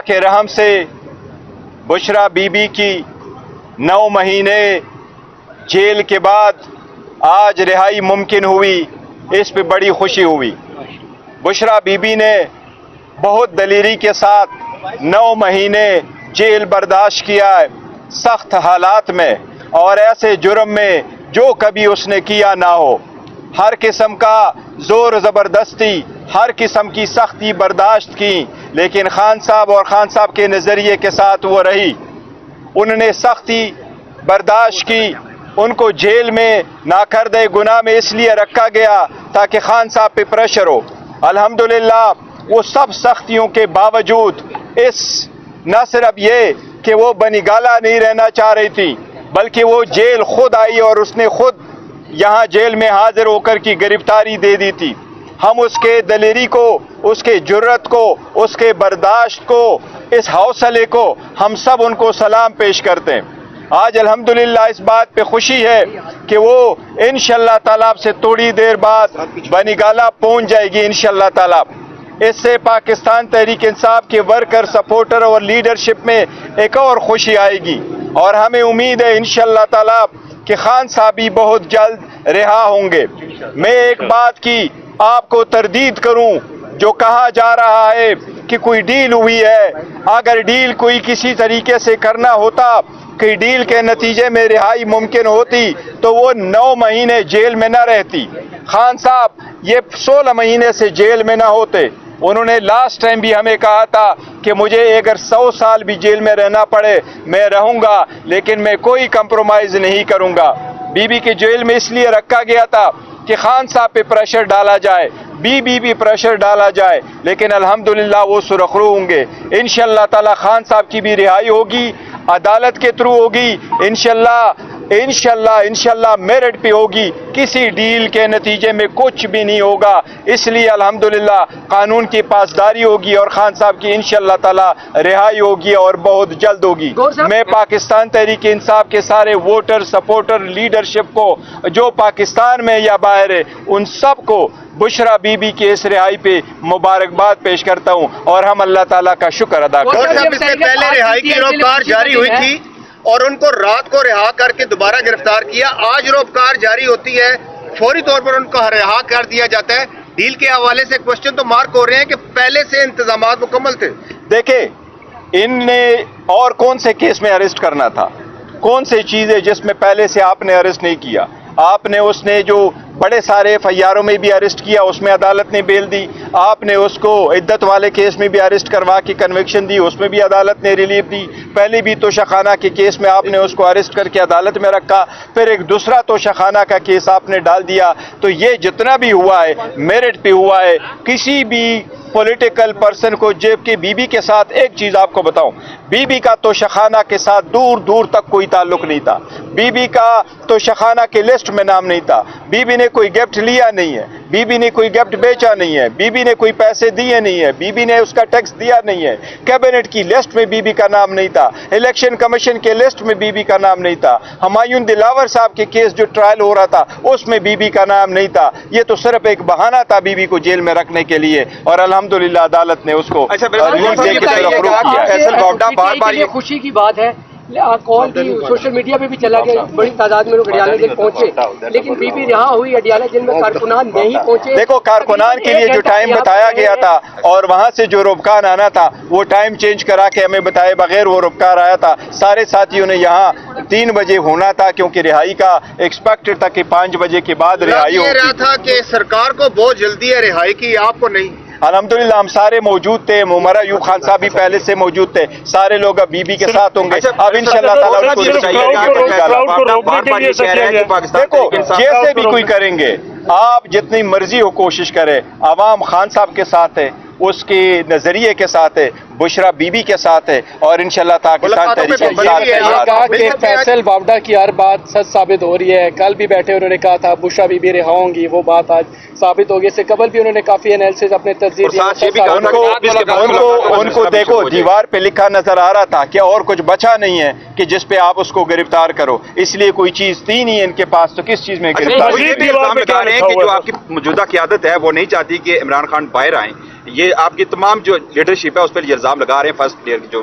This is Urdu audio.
کے رحم سے بشرا بی کی 9 مہینے جیل کے بعد آج رہائی ممکن ہوئی، اس پہ بڑی خوشی ہوئی۔ بشرا بی نے بہت دلیری کے ساتھ 9 مہینے جیل برداشت کیا ہے، سخت حالات میں اور ایسے جرم میں جو کبھی اس نے کیا نہ ہو۔ ہر قسم کا زور زبردستی، ہر قسم کی سختی برداشت کی، لیکن خان صاحب اور خان صاحب کے نظریے کے ساتھ وہ رہی۔ انہوں نے سختی برداشت کی، ان کو جیل میں ناکردہ گناہ میں اس لیے رکھا گیا تاکہ خان صاحب پہ پریشر ہو۔ الحمدللہ وہ سب سختیوں کے باوجود نہ صرف یہ کہ وہ بنی گالہ نہیں رہنا چاہ رہی تھی، بلکہ وہ جیل خود آئی اور اس نے خود یہاں جیل میں حاضر ہو کر کی گرفتاری دے دی تھی۔ ہم اس کے دلیری کو، اس کے جرت کو، اس کے برداشت کو، اس حوصلے کو ہم سب ان کو سلام پیش کرتے ہیں۔ آج الحمدللہ اس بات پہ خوشی ہے کہ وہ انشاءاللہ تعالیٰ سے تھوڑی دیر بعد بنی گالہ پہنچ جائے گی انشاءاللہ تعالیٰ۔ اس سے پاکستان تحریک انصاف کے ورکر، سپورٹر اور لیڈرشپ میں ایک اور خوشی آئے گی، اور ہمیں امید ہے انشاءاللہ تعالیٰ کہ خان صاحب بھی بہت جلد رہا ہوں گے۔ میں ایک بات کی آپ کو تردید کروں، جو کہا جا رہا ہے کہ کوئی ڈیل ہوئی ہے، اگر ڈیل کوئی کسی طریقے سے کرنا ہوتا کہ ڈیل کے نتیجے میں رہائی ممکن ہوتی تو وہ 9 مہینے جیل میں نہ رہتی۔ خان صاحب یہ 16 مہینے سے جیل میں نہ ہوتے۔ انہوں نے لاسٹ ٹائم بھی ہمیں کہا تھا کہ مجھے اگر 100 سال بھی جیل میں رہنا پڑے میں رہوں گا، لیکن میں کوئی کمپرومائز نہیں کروں گا۔ بی کے جیل میں اس لیے رکھا گیا تھا کہ خان صاحب پہ پریشر ڈالا جائے، بی بھی پریشر ڈالا جائے، لیکن الحمدللہ وہ سرخرو ہوں گے۔ انشاءاللہ تعالی خان صاحب کی بھی رہائی ہوگی، عدالت کے تھرو ہوگی، انشاءاللہ میرٹ پہ ہوگی، کسی ڈیل کے نتیجے میں کچھ بھی نہیں ہوگا۔ اس لیے الحمدللہ قانون کی پاسداری ہوگی اور خان صاحب کی انشاءاللہ تعالی رہائی ہوگی اور بہت جلد ہوگی۔ میں پاکستان تحریک انصاف کے سارے ووٹر، سپورٹر، لیڈرشپ کو جو پاکستان میں یا باہر ہے، ان سب کو بشرا بی کی اس رہائی پہ مبارکباد پیش کرتا ہوں اور ہم اللہ تعالیٰ کا شکر ادا کرتے ہیں۔ اس سے پہلے رہائی کی روکار جاری ہوئی تھی اور ان کو رات کو رہا کر کے دوبارہ گرفتار کیا، آج روکار جاری ہوتی ہے، فوری طور پر ان کو رہا کر دیا جاتا ہے۔ ڈیل کے حوالے سے کوشچن تو مارک ہو رہے ہیں کہ پہلے سے انتظامات مکمل تھے۔ دیکھیں ان نے اور کون سے کیس میں اریسٹ کرنا تھا، کون سی چیز ہے جس میں پہلے سے آپ نے اریسٹ نہیں کیا؟ آپ نے اس نے جو بڑے سارے FIR میں بھی اریسٹ کیا، اس میں عدالت نے بیل دی۔ آپ نے اس کو عدت والے کیس میں بھی اریسٹ کروا کے کنوکشن دی، اس میں بھی عدالت نے ریلیف دی۔ پہلے بھی توشہ کے کیس میں آپ نے اس کو اریسٹ کر کے عدالت میں رکھا، پھر ایک دوسرا توشہ کا کیس آپ نے ڈال دیا۔ تو یہ جتنا بھی ہوا ہے میرٹ پہ ہوا ہے۔ کسی بھی پولیٹیکل پرسن کو جیب کے بی کے ساتھ ایک چیز آپ کو بتاؤں، بی کا توشہ کے ساتھ دور دور تک کوئی تعلق نہیں تھا۔ بی کا توشہ کے لسٹ میں نام نہیں تھا۔ بی نے کوئی گفٹ لیا نہیں ہے، بی نے کوئی گفٹ بیچا نہیں ہے، بی نے کوئی پیسے دیے نہیں ہے، بی نے اس کا ٹیکس دیا نہیں ہے۔ کیبنٹ کی لسٹ میں بی کا نام نہیں تھا، الیکشن کمیشن کے لسٹ میں بی کا نام نہیں تھا، ہمایوں دلاور صاحب کے کیس جو ٹرائل ہو رہا تھا اس میں بی کا نام نہیں تھا۔ یہ تو صرف ایک بہانہ تھا بی کو جیل میں رکھنے کے لیے، اور الحمدللہ عدالت نے اس کو ریلیف دے کے سرخرو کیا۔ یہ خوشی کی بات ہے، کال کی سوشل میڈیا پہ بھی چلا گیا، بڑی تعداد میں لوگ اڈیالہ جیل پہنچے، لیکن بی رہا ہوئی، اڈیالہ جیل میں کارکنان نہیں پہنچے۔ دیکھو کارکنان کے لیے جو ٹائم بتایا گیا تھا اور وہاں سے جو روبکار آنا تھا وہ ٹائم چینج کرا کے ہمیں بتائے بغیر وہ روبکار آیا تھا۔ سارے ساتھیوں نے یہاں 3 بجے ہونا تھا کیونکہ رہائی کا ایکسپیکٹڈ تھا کہ 5 بجے کے بعد رہائی ہوگی۔ یہ رہا تھا کہ سرکار کو بہت جلدی ہے رہائی کی، آپ کو نہیں۔ الحمدللہ ہم سارے موجود تھے، عمر ایوب خان صاحب بھی پہلے سے موجود تھے، سارے لوگ اب بی کے ساتھ ہوں گے۔ اب انشاءاللہ تعالیٰ دیکھو جیسے بھی کوئی کریں گے، آپ جتنی مرضی ہو کوشش کرے، عوام خان صاحب کے ساتھ ہے، اس کے نظریے کے ساتھ ہے، بشرا بی کے ساتھ ہے، اور انشاءاللہ پاکستان تحریک انصاف کے ساتھ کہا کہ فیصل باوڈا کی ہر بات سچ ثابت ہو رہی ہے۔ کل بھی بیٹھے انہوں نے کہا تھا بشرا بی رہا ہوں گی، وہ بات آج ثابت ہو گئی۔ سے قبل بھی انہوں نے کافی انالیسز اپنے تجزیے دیا۔ ان کو دیکھو دیوار پہ لکھا نظر آ رہا تھا کہ اور کچھ بچا نہیں ہے کہ جس پہ آپ اس کو گرفتار کرو، اس لیے کوئی چیز تھی نہیں ان کے پاس، تو کس چیز میں گرفتار؟ وہ یہ بھی الزام لگا رہے ہیں کہ جو آپ کی موجودہ قیادت ہے وہ نہیں چاہتی کہ عمران خان باہر آئیں، یہ آپ کی تمام جو لیڈرشپ ہے اس پر یہ الزام لگا رہے ہیں فرسٹ پلیئر کی جو